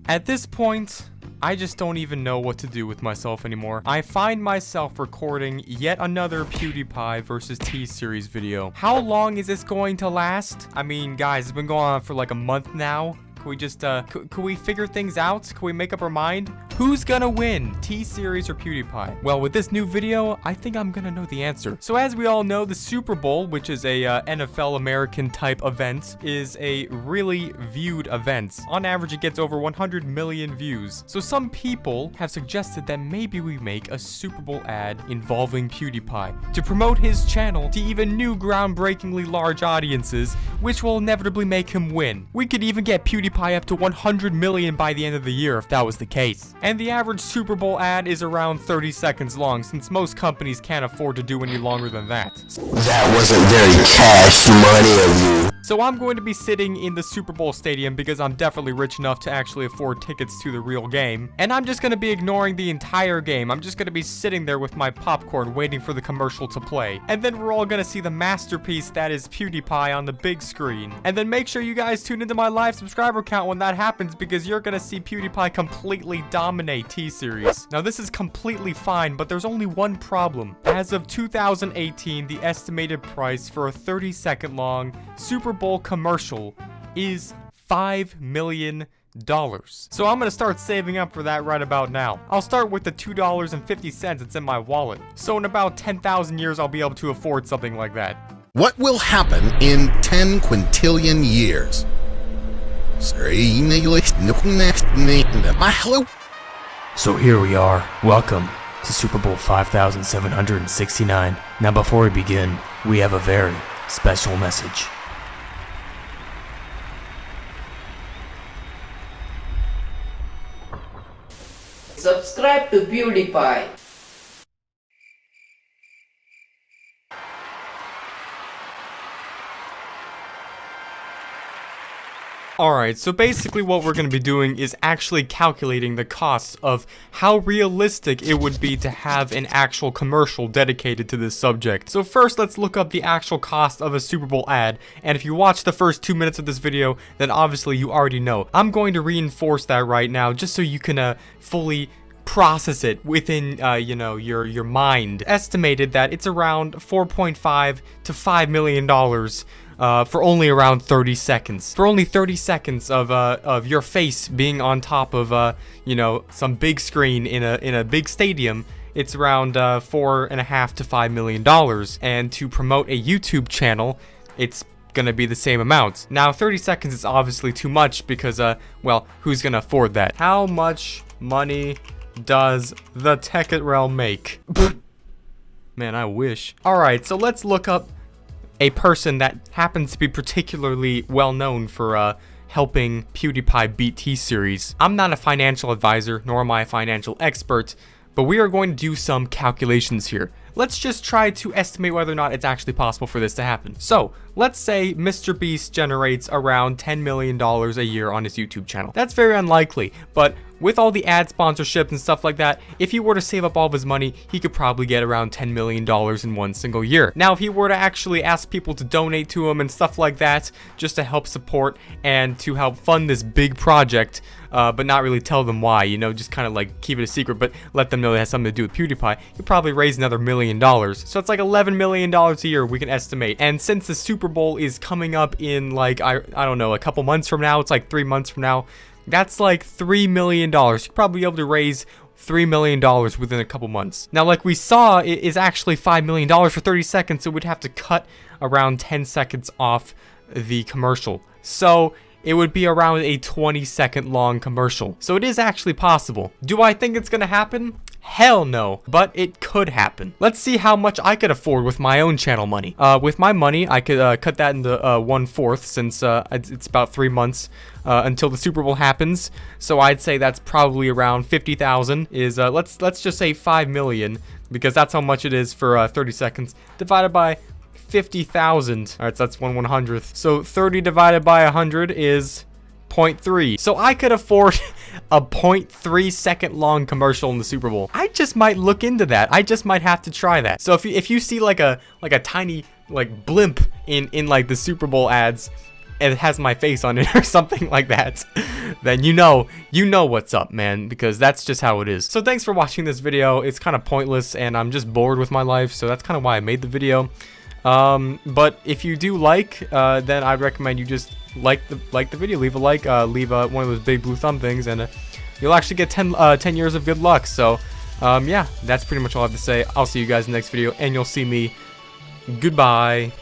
At this point, I just don't even know what to do with myself anymore. I find myself recording yet another PewDiePie versus T-Series video. How long is this going to last? I mean, guys, it's been going on for like a month now. Can we just, can we figure things out? Can we make up our mind? Who's gonna win, T-Series or PewDiePie? Well, with this new video, I think I'm gonna know the answer. So as we all know, the Super Bowl, which is a NFL American type event, is a really viewed event. On average, it gets over 100 million views. So some people have suggested that maybe we make a Super Bowl ad involving PewDiePie to promote his channel to even new groundbreakingly large audiences, which will inevitably make him win. We could even get PewDiePie up to 100 million by the end of the year if that was the case. And the average Super Bowl ad is around 30 seconds long, since most companies can't afford to do any longer than that. That wasn't very cash money of you. So I'm going to be sitting in the Super Bowl stadium because I'm definitely rich enough to actually afford tickets to the real game. And I'm just going to be ignoring the entire game. I'm just going to be sitting there with my popcorn waiting for the commercial to play. And then we're all going to see the masterpiece that is PewDiePie on the big screen. And then make sure you guys tune into my live subscriber count when that happens, because you're going to see PewDiePie completely dominate T-Series. Now this is completely fine, but there's only one problem. As of 2018, the estimated price for a 30-second long Super Bowl commercial is $5 million. So I'm gonna start saving up for that right about now. I'll start with the $2.50 that's in my wallet. So in about 10,000 years, I'll be able to afford something like that. What will happen in 10 quintillion years? So here we are. Welcome to Super Bowl 5769. Now before we begin, we have a very special message. Subscribe to PewDiePie. Alright, so basically what we're going to be doing is actually calculating the costs of how realistic it would be to have an actual commercial dedicated to this subject. So first, let's look up the actual cost of a Super Bowl ad, and if you watch the first 2 minutes of this video, then obviously you already know. I'm going to reinforce that right now, just so you can fully process it within, you know, your mind. Estimated that it's around $4.5 to $5 million for only around 30 seconds. For only 30 seconds of your face being on top of, you know, some big screen in a big stadium, it's around $4.5 to $5 million. And to promote a YouTube channel, it's gonna be the same amount. Now, 30 seconds is obviously too much because, well, who's gonna afford that? How much money does the Thetekkitrealm make? Man, I wish. Alright, so let's look up a person that happens to be particularly well known for helping PewDiePie beat T-Series. I'm not a financial advisor, nor am I a financial expert, but we are going to do some calculations here. Let's just try to estimate whether or not it's actually possible for this to happen. So, let's say Mr. Beast generates around $10 million a year on his YouTube channel. That's very unlikely, but with all the ad sponsorships and stuff like that, if he were to save up all of his money, he could probably get around $10 million in one single year. Now, if he were to actually ask people to donate to him and stuff like that, just to help support and to help fund this big project, but not really tell them why, you know, just kind of like keep it a secret, but let them know it has something to do with PewDiePie, he'd probably raise another $1 million. So it's like $11 million a year we can estimate. And since the Super Bowl is coming up in like, I don't know, a couple months from now, it's like 3 months from now, that's like $3 million. You'd probably be able to raise $3 million within a couple months. Now, like we saw, it is actually $5 million for 30 seconds, so we'd have to cut around 10 seconds off the commercial. So it would be around a 20-second long commercial. So it is actually possible. Do I think it's gonna happen? Hell no, but it could happen. Let's see how much I could afford with my own channel money. With my money, I could cut that into 1/4, since it's about 3 months until the Super Bowl happens. So I'd say that's probably around 50,000. Is let's just say 5 million, because that's how much it is for 30 seconds divided by 50,000. All right, so that's 1/100th. So 30 divided by 100 is 0.3. So I could afford a 0.3 second long commercial in the Super Bowl. I just might look into that. I just might have to try that. So if you see like a tiny like blimp in like the Super Bowl ads, it has my face on it or something like that, then you know what's up, man, because that's just how it is. So thanks for watching this video. It's kind of pointless and I'm just bored with my life, so that's kind of why I made the video. But if you do like, then I'd recommend you just like the video, leave a like, leave one of those big blue thumb things, and you'll actually get 10 years of good luck. So yeah, that's pretty much all I have to say. I'll see you guys in the next video, and you'll see me. Goodbye.